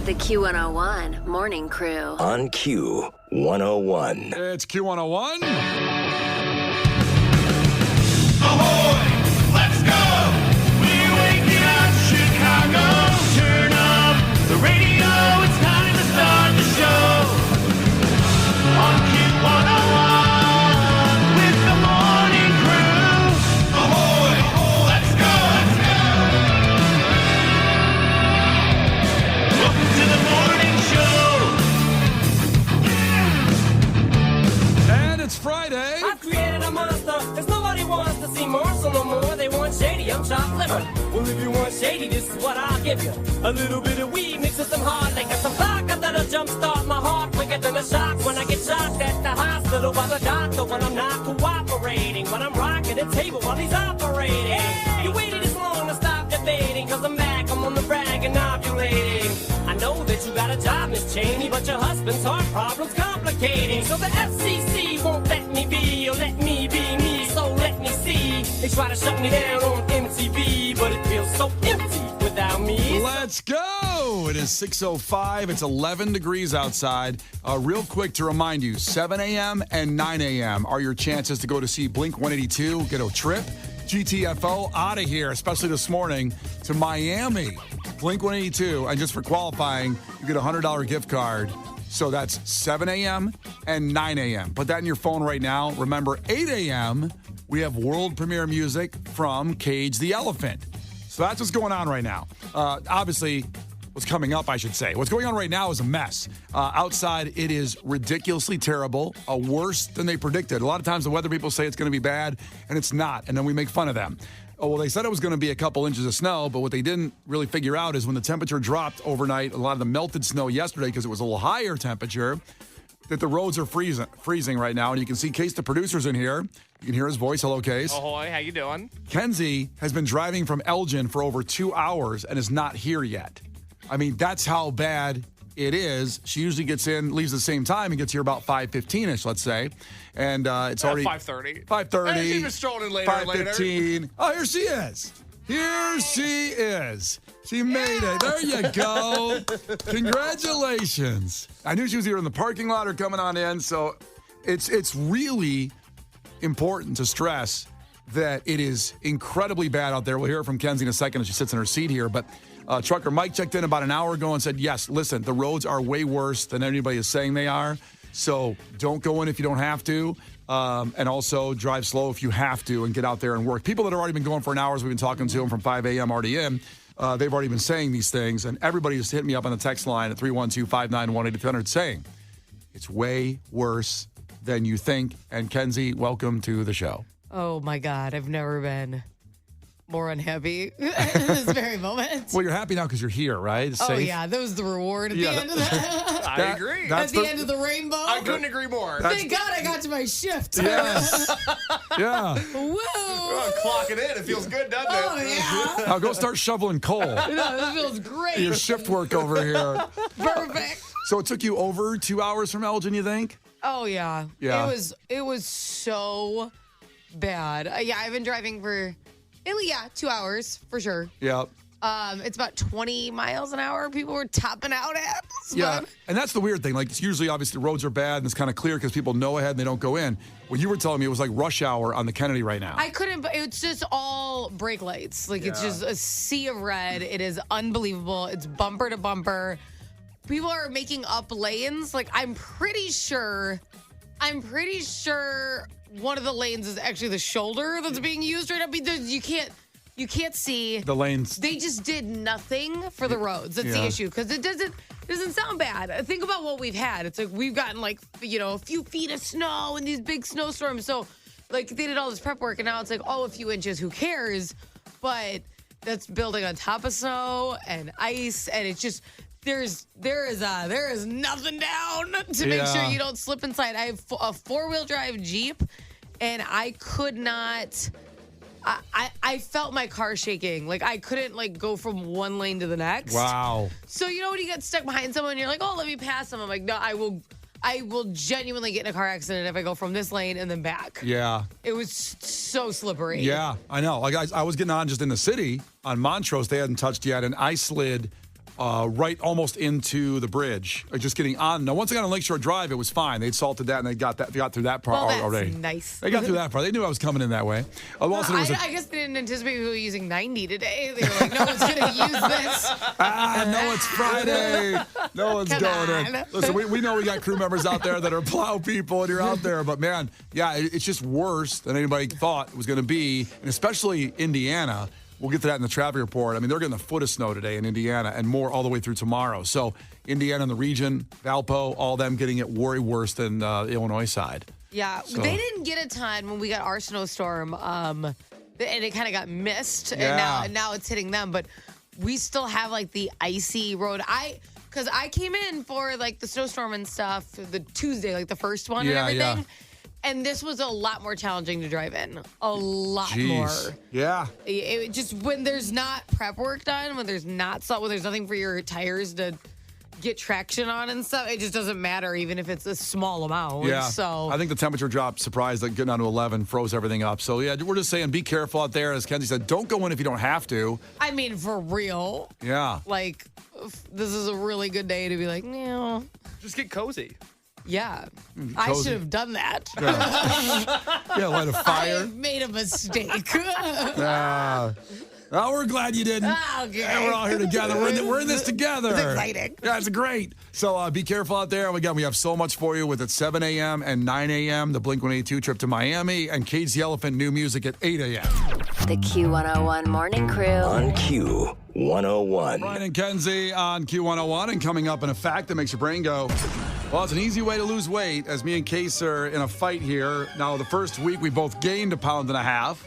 The Q101 Morning Crew. On Q101. It's Q101. Ahoy! Let's go! We're waking up Chicago. Turn up the radio. It's time to start the show. On Q101 with the Morning Crew. Ahoy! Let's go! Let's go! Welcome to the morning show. And it's Friday. I've created a monster, cause nobody wants to see Marshall no more. They want shady, I'm chopped liver. Well, if you want shady, this is what I'll give you. A little bit of weed mixed with some hard liquor, some vodka that'll jumpstart my heart quicker than a shock when I get shocked at the hospital by the doctor when I'm not cooperating. When I'm rocking the table while he's operating. Hey! You waited this long to stop debating, cause I'm back, I'm on the rag and ovulating. I know that you got a job, Miss Cheney, but your husband's heart problem's complicating. So the FCC won't let me be, or let me be me, so let me see. They try to shut me down on MTV, but it feels so empty without me. Let's go. It is 6:05. It's 11 degrees outside. Real quick to remind you, 7 a.m. and 9 a.m. are your chances to go to see Blink 182, get a trip, GTFO, out of here, especially this morning, to Miami. Blink 182, and just for qualifying, you get a $100 gift card. So that's 7 a.m. and 9 a.m. Put that in your phone right now. Remember, 8 a.m., we have world premiere music from Cage the Elephant. So that's what's going on right now. Obviously, what's coming up, I should say. What's going on right now is a mess. Outside, it is ridiculously terrible, worse than they predicted. A lot of times the weather people say it's going to be bad, and it's not, and then we make fun of them. Oh, well, they said it was going to be a couple inches of snow, but what they didn't really figure out is when the temperature dropped overnight, a lot of the melted snow yesterday, because it was a little higher temperature, that the roads are freezing right now. And you can see Case, the producer's in here. You can hear his voice. Hello, Case. Ahoy, how you doing? Kenzie has been driving from Elgin for over 2 hours and is not here yet. I mean, that's how bad it is. She usually gets in, leaves at the same time, and gets here about 5:15ish, let's say. And it's already 5:30. 5:30. Hey, she was strolling in later and later. 5:15. Oh, here she is. Here she is. She made it. There you go. Congratulations. I knew she was either in the parking lot or coming on in. So it's really important to stress that it is incredibly bad out there. We'll hear from Kenzie in a second as she sits in her seat here. But trucker Mike checked in about an hour ago and said, yes, listen, the roads are way worse than anybody is saying they are. So don't go in if you don't have to. And also drive slow if you have to and get out there and work. People that have already been going for an hour, we've been talking to them from 5 a.m. already in. They've already been saying these things. And everybody just hit me up on the text line at 312-591-8200 saying it's way worse than you think. And Kenzie, welcome to the show. Oh, my God. I've never been more unhappy in this very moment. Well, you're happy now because you're here, right? It's Oh, safe. yeah. That was the reward at the end of that. I agree. At the end of the rainbow. I couldn't agree more. Thank God I got to my shift. Yes. Yeah. Woo. Clocking in. It feels good, doesn't Oh, it? yeah. Now go start shoveling coal. No, this feels great. Your shift work over here. Perfect. So it took you over 2 hours from Elgin, you think? Oh, yeah. Yeah. It was so bad. Yeah, I've been driving for, 2 hours for sure. Yeah. It's about 20 miles an hour people were topping out at. It's Yeah, fun. and that's the weird thing. Like, it's usually, obviously, the roads are bad, and it's kind of clear because people know ahead and they don't go in. Well, you were telling me it was like rush hour on the Kennedy right now. I couldn't, but it's just all brake lights. Like, it's just a sea of red. It is unbelievable. It's bumper to bumper. People are making up lanes. Like, I'm pretty sure one of the lanes is actually the shoulder that's being used right now. Because you can't see the lanes. They just did nothing for the roads. That's the issue, because it doesn't sound bad. Think about what we've had. It's like we've gotten a few feet of snow and these big snowstorms. So like they did all this prep work, and now it's like, a few inches, who cares? But that's building on top of snow and ice, and it's just there is nothing down to make sure you don't slip inside. I have a 4-wheel drive Jeep, and I could not. I felt my car shaking. Like, I couldn't, go from one lane to the next. Wow. So, when you get stuck behind someone, you're like, oh, let me pass them. I'm like, no, I will genuinely get in a car accident if I go from this lane and then back. Yeah. It was so slippery. Yeah, I know. Like, I was getting on just in the city on Montrose. They hadn't touched yet, and I slid right almost into the bridge, just getting on. Now, once I got on Lakeshore Drive, it was fine. They'd salted that and they got through that part Well, that's already. nice. They got through that part. They knew I was coming in that way. Also, there was I guess they didn't anticipate we were using 90 today. They were like, no one's going to use this. no, it's Friday. No one's Come going in. on. Listen, we know we got crew members out there that are plow people and you're out there. But, man, yeah, it's just worse than anybody thought it was going to be. And especially Indiana. We'll get to that in the traffic report. I mean, they're getting a foot of snow today in Indiana and more all the way through tomorrow. So Indiana and the region, Valpo, all them getting it way worse than the Illinois side. Yeah, So- they didn't get a ton when we got our snowstorm, and it kind of got missed, Yeah. and now it's hitting them. But we still have like the icy road. Because I came in for like the snowstorm and stuff the Tuesday, like the first one and Yeah, everything. yeah. And this was a lot more challenging to drive in. A lot Jeez. more. Yeah. It just when there's not prep work done, when there's not salt, when there's nothing for your tires to get traction on and stuff, it just doesn't matter even if it's a small amount. Yeah. So I think the temperature drop surprised that getting down to 11 froze everything up. So, yeah, we're just saying be careful out there. As Kenzie said, don't go in if you don't have to. I mean, for real. Yeah. Like, this is a really good day to be like, no. Just get cozy. Yeah. I cozy. should have done that. Yeah, light a I fire. have made a mistake. Oh, we're glad you didn't. Okay. Yeah, we're all here together. We're in this together. It's exciting. Yeah, it's great. So be careful out there. Again, we have so much for you with at 7 a.m. and 9 a.m., the Blink-182 trip to Miami, and Cage the Elephant new music at 8 a.m. The Q101 Morning Crew. On Q101. Brian and Kenzie on Q101, and coming up in a fact that makes your brain go, well, it's an easy way to lose weight, as me and Case are in a fight here. Now, the first week, we both gained 1.5 pounds.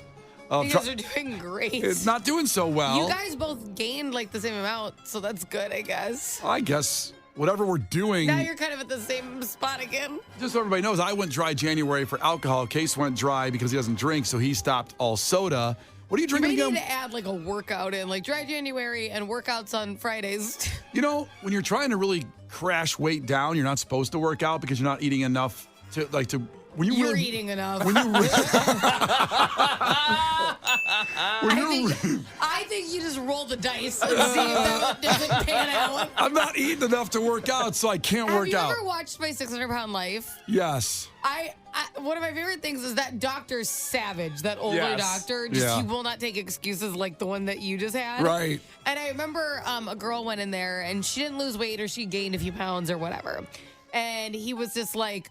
You guys are doing great. It's not doing so well. You guys both gained like the same amount, so that's good, I guess. I guess whatever we're doing. Now you're kind of at the same spot again. Just so everybody knows, I went dry January for alcohol. Case went dry because he doesn't drink, so he stopped all soda. What are you You drinking may again? need to add like a workout in, like dry January and workouts on Fridays. You know, when you're trying to really crash weight down, you're not supposed to work out because you're not eating enough to when you You're really, eating enough. When you I think you just roll the dice and see if that doesn't pan out. I'm not eating enough to work out, so I can't Have work you out. ever watched My 600-Pound Life? Yes. I one of my favorite things is that Dr. Savage, that older Yes. doctor. Just Yeah. he will not take excuses like the one that you just had. Right. And I remember a girl went in there and she didn't lose weight or she gained a few pounds or whatever. And he was just like,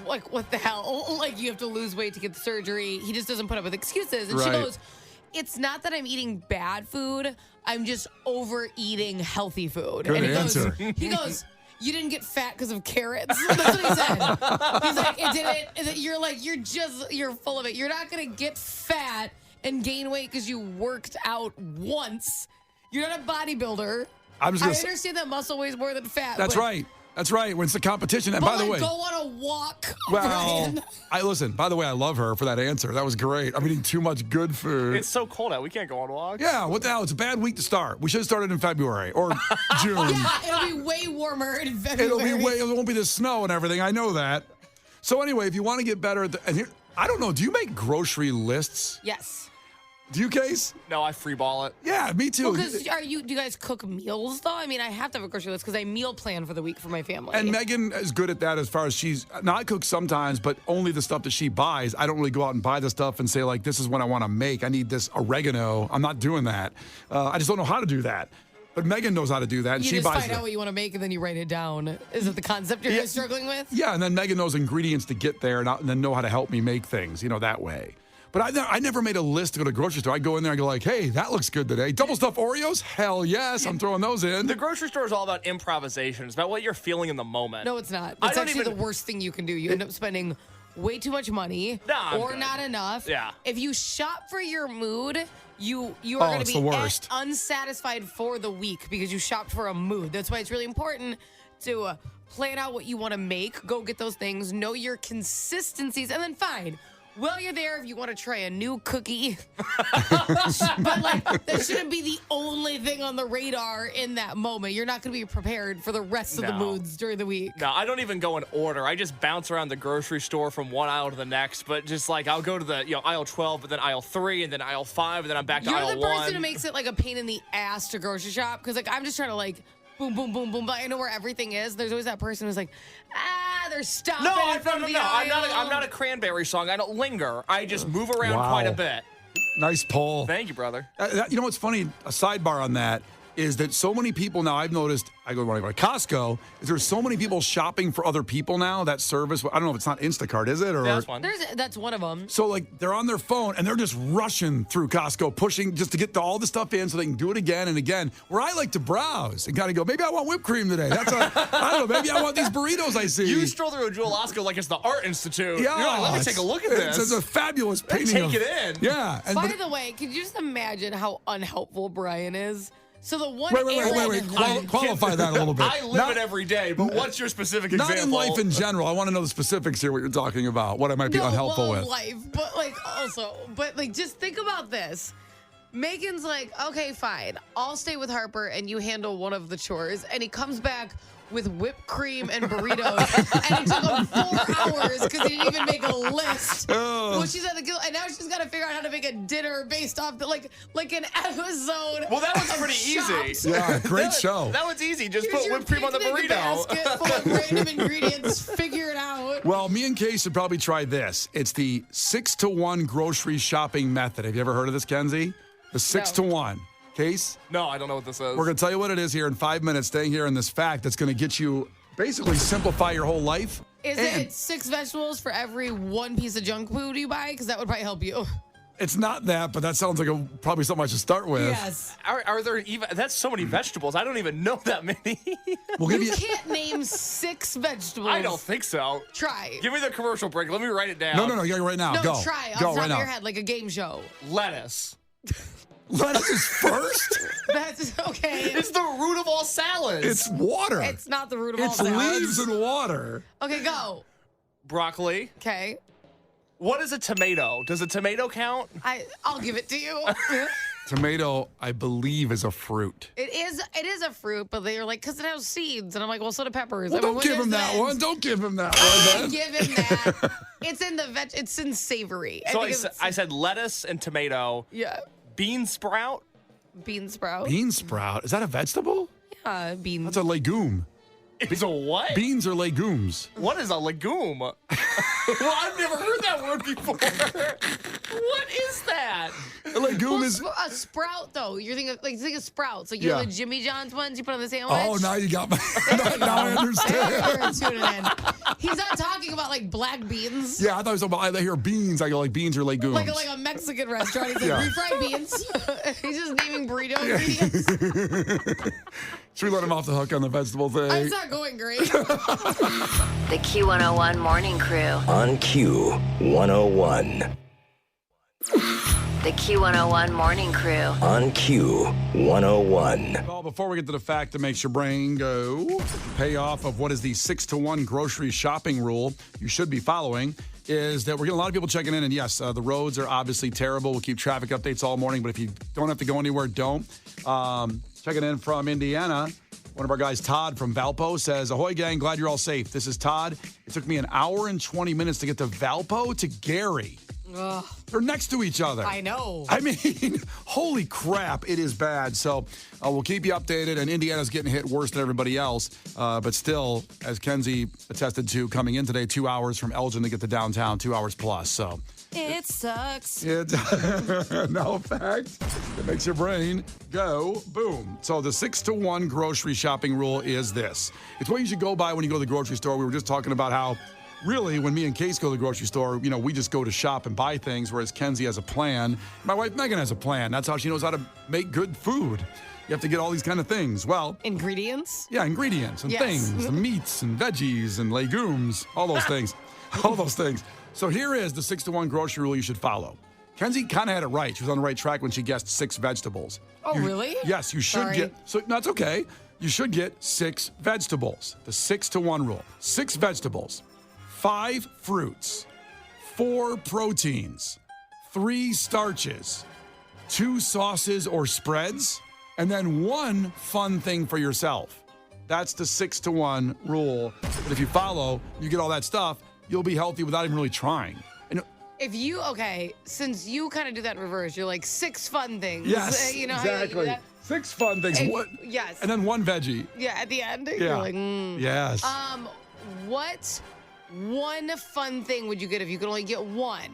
what the hell? Like, you have to lose weight to get the surgery. He just doesn't put up with excuses. And she Right. goes, it's not that I'm eating bad food. I'm just overeating healthy food. Good and answer. He goes, you didn't get fat because of carrots. That's what he said. He's like, it didn't. You're like, you're full of it. You're not going to get fat and gain weight because you worked out once. You're not a bodybuilder. I'm just I gonna say- understand that muscle weighs more than fat. That's but, right. That's right. When it's the competition. And But by the like, way, go on a walk. well, Brian. listen, by the way, I love her for that answer. That was great. I'm eating too much good food. It's so cold out. We can't go on walks. Yeah, what the hell? It's a bad week to start. We should have started in February or June. Yeah, it'll be way warmer in February. It won't be the snow and everything. I know that. So anyway, if you want to get better and here, I don't know, do you make grocery lists? Yes. Do you, Case? No, I free ball it. Yeah, me too. Because do you guys cook meals though? I mean, I have to have a grocery list because I meal plan for the week for my family. And Megan is good at that as far as I cook sometimes, but only the stuff that she buys. I don't really go out and buy the stuff and say, like, this is what I want to make. I need this oregano. I'm not doing that. I just don't know how to do that. But Megan knows how to do that. And you she just buys find it. out what you want to make and then you write it down. Is it the concept you're struggling with? Yeah, and then Megan knows ingredients to get there and then know how to help me make things, that way. But I never made a list to go to the grocery store. I go in there and go like, hey, that looks good today. Double stuffed Oreos? Hell yes, I'm throwing those in. The grocery store is all about improvisation. It's about what you're feeling in the moment. No, it's not. I It's don't actually even- the worst thing you can do. You end up spending way too much money Nah, I'm or good. not enough. Yeah. If you shop for your mood, you are Oh, going to it's be the worst. unsatisfied for the week because you shopped for a mood. That's why it's really important to plan out what you want to make, go get those things, know your consistencies, and then fine. While you're there, if you want to try a new cookie, but like that shouldn't be the only thing on the radar in that moment. You're not going to be prepared for the rest of the No. moods during the week. No, I don't even go in order. I just bounce around the grocery store from one aisle to the next. But just like I'll go to the aisle 12, but then aisle 3, and then aisle 5, and then I'm back to You're aisle the 1. person who makes it like a pain in the ass to grocery shop because like I'm just trying to like boom, boom, boom, boom. But I know where everything is. There's always that person who's like, they're stopping. No, in front of the I'm aisle. not a cranberry song. I don't linger. I just move around quite a bit. Nice poll. Thank you, brother. You know what's funny? A sidebar on that is that so many people now, I've noticed, when I go to Costco, is there's so many people shopping for other people now, that service. I don't know if it's not Instacart, is it? Or That's one. That's one of them. So, like, they're on their phone, and they're just rushing through Costco, pushing just to get all the stuff in so they can do it again and again, where I like to browse and kind of go, maybe I want whipped cream today. I don't know, maybe I want these burritos I see. You stroll through a Jewel Osco like it's the Art Institute. Yeah. You're like, let me take a look at this. It's a fabulous painting. Take it in. Yeah. By the way, could you just imagine how unhelpful Brian is? So the one Wait. Qualify that a little bit. I live it every day, but what's your specific example? Not in life in general. I want to know the specifics here, what you're talking about, what I might be unhelpful with. Life, but just think about this. Megan's like, okay, fine. I'll stay with Harper and you handle one of the chores. And he comes back with whipped cream and burritos. And it took him 4 hours because he didn't even make a list. Well, she's at the and now she's got to figure out how to make a dinner based off like an episode. Well, that was pretty easy. Yeah, great show. That was easy. Just Here's put whipped cream on the picnic burrito. basket full of random ingredients. Figure it out. Well, me and Kay should probably try this. It's the 6-to-1 grocery shopping method. Have you ever heard of this, Kenzie? The 6-to-1. Case? No, I don't know what this is. We're going to tell you what it is here in 5 minutes, staying here in this fact that's going to get you basically simplify your whole life. Is it 6 vegetables for every 1 piece of junk food you buy? Because that would probably help you. It's not that, but that sounds like probably something I should start with. Yes. Are there even? That's so many vegetables. I don't even know that many. We'll give You can't name 6 vegetables. I don't think so. Try. Give me the commercial break. Let me write it down. No, you got to go right now. No, Go. try. Go Off the right top of now. your head, like a game show. Lettuce. Lettuce is first? That's okay. It's the root of all salads. It's water. It's not the root of all It's salads. leaves and water. Okay, go. Broccoli. Okay. What is a tomato? Does a tomato count? I'll give it to you. Tomato, I believe, is a fruit. It is a fruit, but they're like, because it has seeds. And I'm like, well, so do peppers. Well, I mean, don't give him that there's one. Don't give him that I one. give him that. It's in it's in savory. So think I said lettuce and tomato. Yeah. Bean sprout. Bean sprout. Bean sprout. Is that a vegetable? Yeah, beans. That's a legume. It's a what? Beans are legumes. What is a legume? Well, I've never heard that word before. What is that? A legume is. A sprout, though. You're thinking of sprouts. Like, you know the Jimmy John's ones you put on the sandwich? Oh, now you got my. now I understand. Tuning in. He's not talking about, like, black beans. Yeah, I thought it was about. I hear beans. I go like beans or legumes. Like a Mexican restaurant. He's like, refried beans. He's just naming burrito ingredients. Should we let him off the hook on the vegetable thing? It's not going great. The Q101 Morning Crew. On Q101. The Q101 Morning Crew. On Q101. Well, before we get to the fact that makes your brain go, the payoff of what is the 6-to-1 grocery shopping rule you should be following is that we're getting a lot of people checking in. And yes, the roads are obviously terrible. We'll keep traffic updates all morning. But if you don't have to go anywhere, don't. Checking in from Indiana, one of our guys, Todd from Valpo, says, "Ahoy, gang. Glad you're all safe. This is Todd. It took me an hour and 20 minutes to get to Valpo to Gary." Ugh, They're next to each other. I know. I mean, holy crap, it is bad. So we'll keep you updated. And Indiana's getting hit worse than everybody else. But still, as Kenzie attested to, coming in today, 2 hours from Elgin to get to downtown, 2 hours plus. So It sucks. no fact. It makes your brain go boom. So the 6-to-1 grocery shopping rule is this. It's what you should go by when you go to the grocery store. We were just talking about how really, when me and Case go to the grocery store, you know, we just go to shop and buy things, whereas Kenzie has a plan. My wife, Megan, has a plan. That's how she knows how to make good food. You have to get all these kind of things. Well, Ingredients? yeah, ingredients and Yes. things, the meats and veggies and legumes, all those things. All those things. So here is the 6-to-1 grocery rule you should follow. Kenzie kind of had it right. She was on the right track when she guessed 6 vegetables. Oh, really? Yes, you should Sorry. get. So no, it's okay. You should get 6 vegetables. The 6-to-1 rule. 6 vegetables, 5 fruits, 4 proteins, 3 starches, 2 sauces or spreads, and then 1 fun thing for yourself. That's the 6-to-1 rule. But if you follow, you get all that stuff, you'll be healthy without even really trying. And Since you kind of do that in reverse, you're like 6 fun things. Yes, You know how you do exactly. that? 6 fun things. What? Yes. And then 1 veggie. Yeah, at the end, Yeah. you're like, Yes. What one fun thing would you get if you could only get one?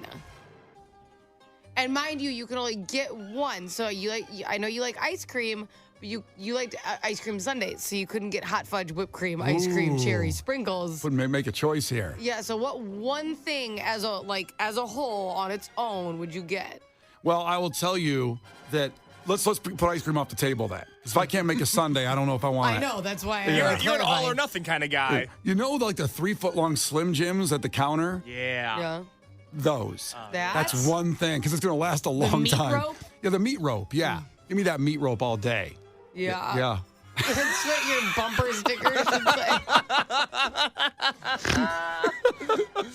And mind you, you can only get one. So I know you like ice cream, but you liked ice cream sundaes, so you couldn't get hot fudge, whipped cream, ice cream, cherry sprinkles. Would make a choice here. Yeah. So what one thing as a whole on its own would you get? Well, I will tell you that let's put ice cream off the table then. 'Cause if I can't make a sundae, I don't know if I want I it. know that's why. Yeah. You're an all or nothing kind of guy. You know, like the 3-foot-long Slim Jims at the counter? Yeah. Yeah. Those. That's one thing because it's going to last a long meat time. rope? Yeah, the meat rope. Yeah. Give me that meat rope all day. Yeah. Yeah. That's what your bumper sticker should say.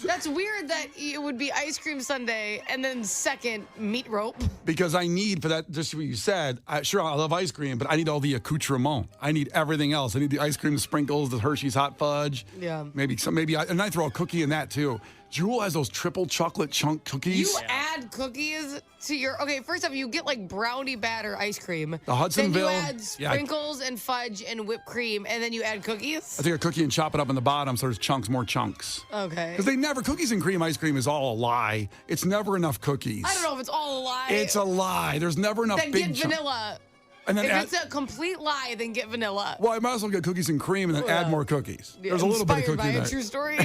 That's weird that it would be ice cream sundae and then second meat rope. Because I need for that, just what you said, I love ice cream, but I need all the accoutrement. I need everything else. I need the ice cream, the sprinkles, the Hershey's hot fudge. Yeah. And I throw a cookie in that too. Jewel has those triple chocolate chunk cookies. You add cookies to your. Okay, first off, you get like brownie batter ice cream. The Hudsonville. Then you add sprinkles and fudge and whipped cream, and then you add cookies. I take a cookie and chop it up in the bottom so there's more chunks. Okay. Because cookies and cream ice cream is all a lie. It's never enough cookies. I don't know if it's all a lie. It's a lie. There's never enough Then big get vanilla. And then If it's a complete lie, then get vanilla. Well, I might as well get cookies and cream and then add more cookies. Yeah, There's a little bit of inspired cookie by there. a true story.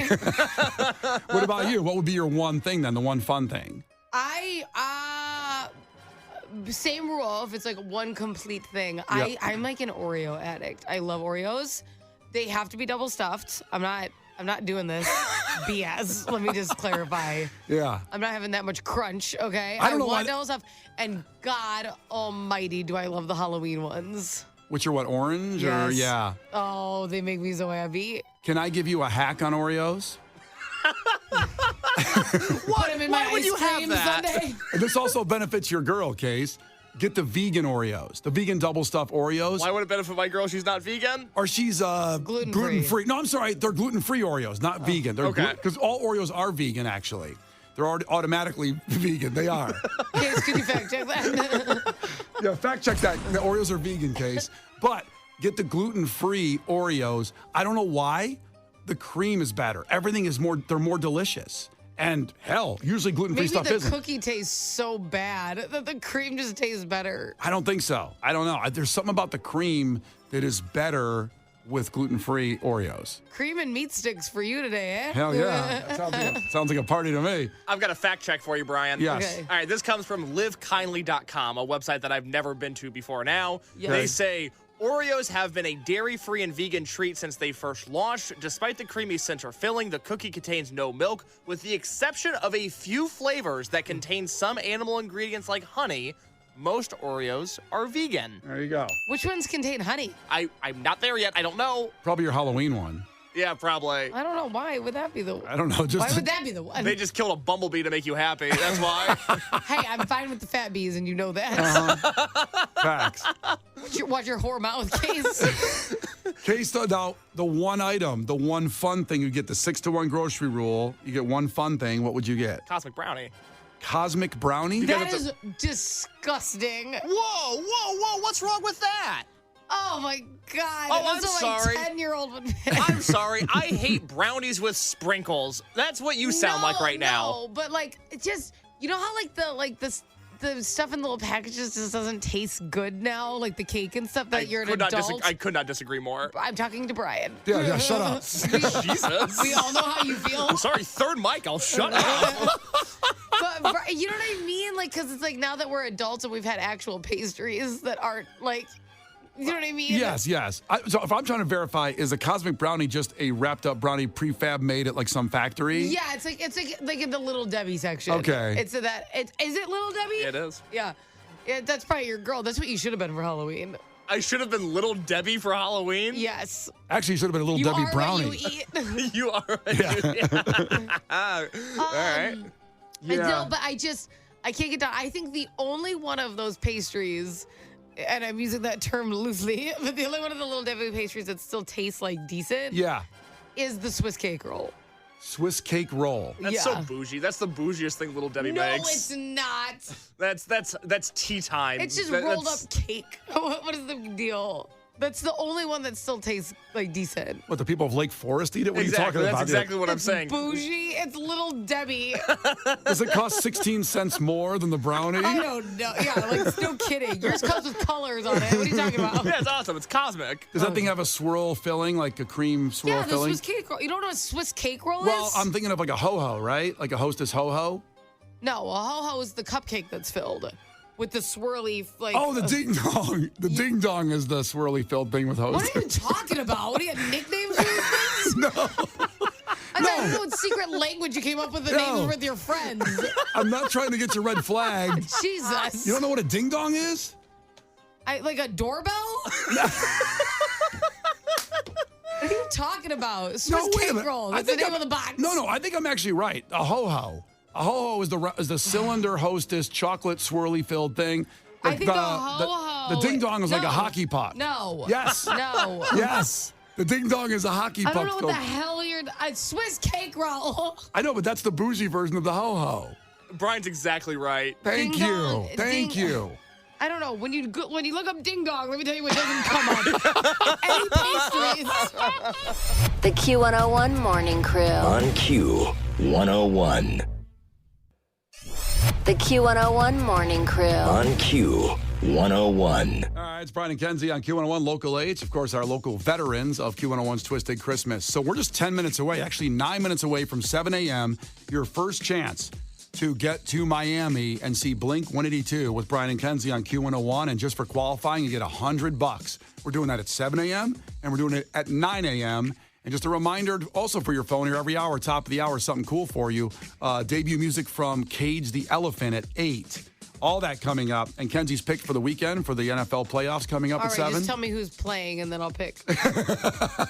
What about you? What would be your one thing then? The one fun thing? Same rule. If it's like one complete thing, Yep. I'm like an Oreo addict. I love Oreos. They have to be double stuffed. I'm not doing this BS. Let me just clarify. Yeah. I'm not having that much crunch. Okay. I don't know want why- double stuffed. And God Almighty, do I love the Halloween ones? Which are what, orange? Or Yes. yeah. Oh, they make me so happy. Can I give you a hack on Oreos? Put them in my Why would ice you have cream that? sundae. And this also benefits your girl, Case. Get the vegan Oreos, the vegan double stuffed Oreos. Why would it benefit my girl? She's not vegan. Or she's Gluten-free. gluten-free. No, I'm sorry. They're gluten-free Oreos, not vegan. They're okay. Because all Oreos are vegan, actually. They're already automatically vegan. They are. Case, could you fact check that? Yeah, fact check that. The Oreos are vegan, Case. But get the gluten-free Oreos. I don't know why. The cream is better. Everything is they're more delicious. And hell, usually gluten-free Maybe stuff the isn't. cookie tastes so bad that the cream just tastes better. I don't think so. I don't know. There's something about the cream that is better with gluten-free Oreos. Cream and meat sticks for you today, eh? Hell yeah. That sounds like a party to me. I've got a fact check for you, Brian. Yes. Okay. All right, this comes from livekindly.com, a website that I've never been to before now. Yes. They say Oreos have been a dairy-free and vegan treat since they first launched. Despite the creamy center filling, the cookie contains no milk, with the exception of a few flavors that contain some animal ingredients like honey. Most Oreos are vegan. There you go. Which ones contain honey? I'm not there yet. I don't know. Probably your Halloween one. Yeah, probably. I don't know. Why would that be the I don't know. Why would that be the one? They just killed a bumblebee to make you happy. That's why. Hey, I'm fine with the fat bees, and you know that. Facts. Watch your whore mouth, Case. Case, now, the one item, the one fun thing, you get the 6-to-1 grocery rule. You get one fun thing. What would you get? Cosmic brownie. Cosmic brownie? That is disgusting. Whoa. What's wrong with that? Oh my God. Oh, That's I'm what sorry. My 10-year-old would be. I'm sorry. I hate brownies with sprinkles. That's what you sound like right now. No, but like it just you know how the stuff in the little packages just doesn't taste good now, like the cake and stuff that you're an adult. I could not disagree more. I'm talking to Brian. Yeah, shut up. Jesus. We all know how you feel. I'm sorry, third mic. I'll shut up. But you know what I mean? Like, because it's like now that we're adults and we've had actual pastries that aren't like, you know what I mean? Yes. So if I'm trying to verify, is a cosmic brownie just a wrapped up brownie prefab made at like some factory? Yeah, it's like in the Little Debbie section. Okay. Is it Little Debbie? It is. Yeah. Yeah, that's probably your girl. That's what you should have been for Halloween. I should have been Little Debbie for Halloween. Yes. Actually, you should have been a little You Debbie are brownie. what you eat. You are. All right. No, but I can't get down. I think the only one of those pastries, and I'm using that term loosely, but the only one of the Little Debbie pastries that still tastes like decent Yeah. is the Swiss cake roll. Swiss cake roll. That's so bougie. That's the bougiest thing Little Debbie No, makes. it's not. That's tea time. It's just rolled up cake. What is the deal? That's the only one that still tastes like decent. What, the people of Lake Forest eat it? What Exactly. are you talking That's about? exactly what I'm It's saying. bougie. It's Little Debbie. Does it cost 16 cents more than the brownie? I don't know. Yeah, like, no kidding. Yours comes with colors on it. What are you talking about? Yeah, it's awesome. It's cosmic. Does that thing have a swirl filling, like a cream swirl Yeah, the filling? Swiss cake roll. You don't know what Swiss cake roll Well, is? I'm thinking of like a ho-ho, right? Like a Hostess ho-ho. No, a ho-ho is the cupcake that's filled with the swirly, like... Oh, the ding-dong. The ding-dong is the swirly filled thing with What Hostess. are you talking about? What do you got, nicknames for these things? No. I don't know what secret language you came up with the names with your friends. I'm not trying to get your red flag. Jesus. You don't know what a ding-dong is? Like a doorbell? What are you talking about? Swiss wait a cake minute. roll. I That's the think name of the box. No, I think I'm actually right. A ho-ho. A ho-ho is the cylinder Hostess chocolate swirly filled thing. I think a ho-ho... The ding-dong is like a No. hockey puck. No. Yes. No. Yes. The ding-dong is a hockey I puck. don't know what the filled- hell you're... A Swiss cake roll. I know, but that's the bougie version of the ho-ho. Brian's exactly right. Thank Ding-dong. you. Thank you. I don't know. When you look up ding dong, let me tell you what doesn't come up. Any pastries. The Q101 Morning Crew. On Q101. The Q101 Morning Crew. On Q101. All right, it's Brian and Kenzie on Q101 Local H. Of course, our local veterans of Q101's Twisted Christmas. So we're just 10 minutes away, actually 9 minutes away from 7 a.m. Your first chance to get to Miami and see Blink 182 with Brian and Kenzie on Q101. And just for qualifying, you get $100. We're doing that at 7 a.m. and we're doing it at 9 a.m. And just a reminder also for your phone here, every hour, top of the hour, something cool for you. Debut music from Cage the Elephant at 8. All that coming up. And Kenzie's pick for the weekend for the NFL playoffs coming up All at right, 7. just tell me who's playing and then I'll pick.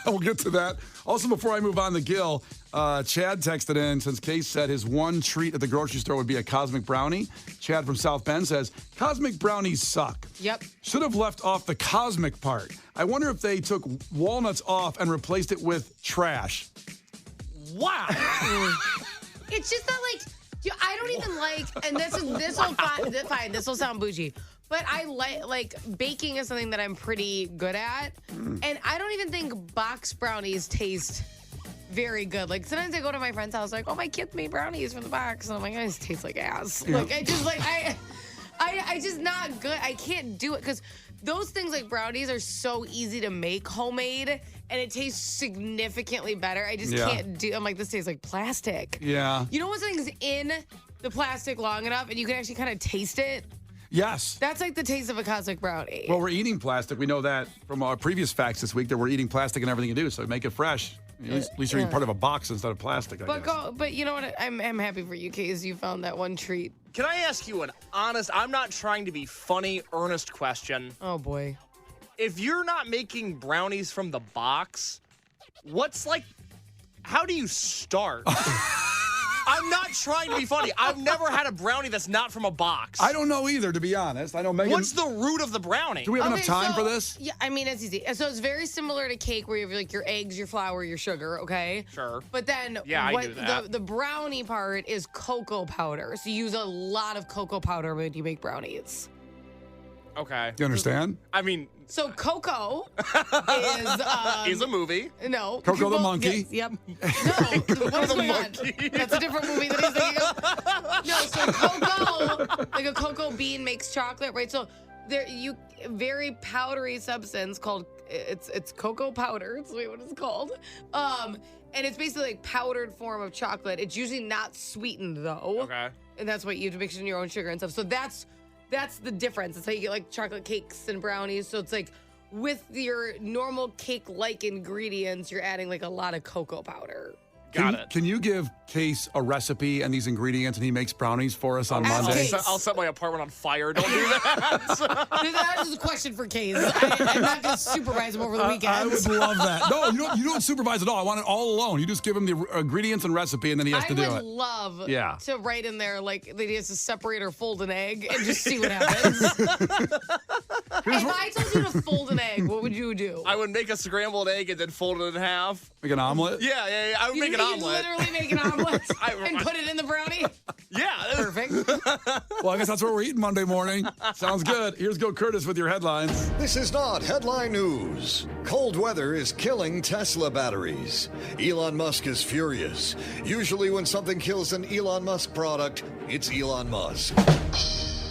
We'll get to that. Also, before I move on to Gil, Chad texted in since Case said his one treat at the grocery store would be a Cosmic Brownie. Chad from South Bend says, Cosmic Brownies suck. Yep. Should have left off the cosmic part. I wonder if they took walnuts off and replaced it with trash. Wow. It's just that, like, I don't even like, and this will sound bougie, but I like baking is something that I'm pretty good at, and I don't even think box brownies taste very good. Like, sometimes I go to my friend's house, like, oh, my kids made brownies from the box, and I'm like, this tastes like ass. Yeah. Like, I just not good. I can't do it because those things like brownies are so easy to make homemade, and it tastes significantly better. I just can't do. I'm like, this tastes like plastic. Yeah. You know when something's in the plastic long enough and you can actually kind of taste it? Yes. That's like the taste of a cosmic brownie. Well, we're eating plastic. We know that from our previous facts this week that we're eating plastic in everything you do, so make it fresh. At least you're eating part of a box instead of plastic, I guess. But you know what? I'm happy for you, Case. You found that one treat. Can I ask you an honest, I'm not trying to be funny, earnest question. Oh, boy. If you're not making brownies from the box, how do you start? I'm not trying to be funny. I've never had a brownie that's not from a box. I don't know either, to be honest. I know Megan. What's the root of the brownie? Do we have enough time for this? Yeah, I mean, it's easy. So it's very similar to cake where you have like your eggs, your flour, your sugar, okay? Sure. But then I knew that. The brownie part is cocoa powder. So you use a lot of cocoa powder when you make brownies. Okay. Do you understand? I mean, So Coco is a movie. No. Coco the monkey. Yep. No. What is going on? That's a different movie that he's thinking of. No, so cocoa, like a cocoa bean makes chocolate, right? So very powdery substance called it's cocoa powder. That's what it's called. And it's basically like powdered form of chocolate. It's usually not sweetened though. Okay. And that's what you have to mix in your own sugar and stuff. So that's the difference. It's how you get like chocolate cakes and brownies. So it's like with your normal cake-like ingredients, you're adding like a lot of cocoa powder. Got it. Can you give Case a recipe and these ingredients, and he makes brownies for us on Ask Monday? Case. I'll set my apartment on fire. Don't do that. That is a question for Case. I'm not going to supervise him over the weekend. I would love that. No, you don't supervise at all. I want it all alone. You just give him the ingredients and recipe, and then he has to do I would it. love Yeah. to write in there like that he has to separate or fold an egg and just see what happens. If I told you to fold an egg, what would you do? I would make a scrambled egg and then fold it in half. Make an omelet? Yeah. I would make an You'd omelet. literally make an omelet and put it in the brownie? Yeah. Perfect. Well, I guess that's what we're eating Monday morning. Sounds good. Here's Go Curtis with your headlines. This is not headline news. Cold weather is killing Tesla batteries. Elon Musk is furious. Usually when something kills an Elon Musk product, it's Elon Musk.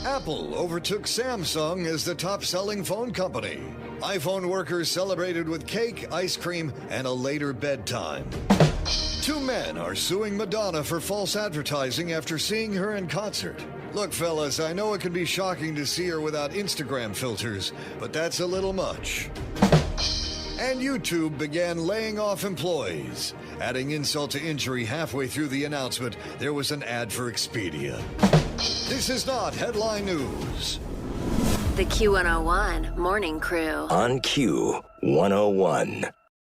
Apple overtook Samsung as the top-selling phone company. iPhone workers celebrated with cake, ice cream, and a later bedtime. 2 men are suing Madonna for false advertising after seeing her in concert. Look, fellas, I know it can be shocking to see her without Instagram filters, but that's a little much. And YouTube began laying off employees. Adding insult to injury halfway through the announcement, there was an ad for Expedia. This is not headline news. The Q101 Morning Crew. On Q101.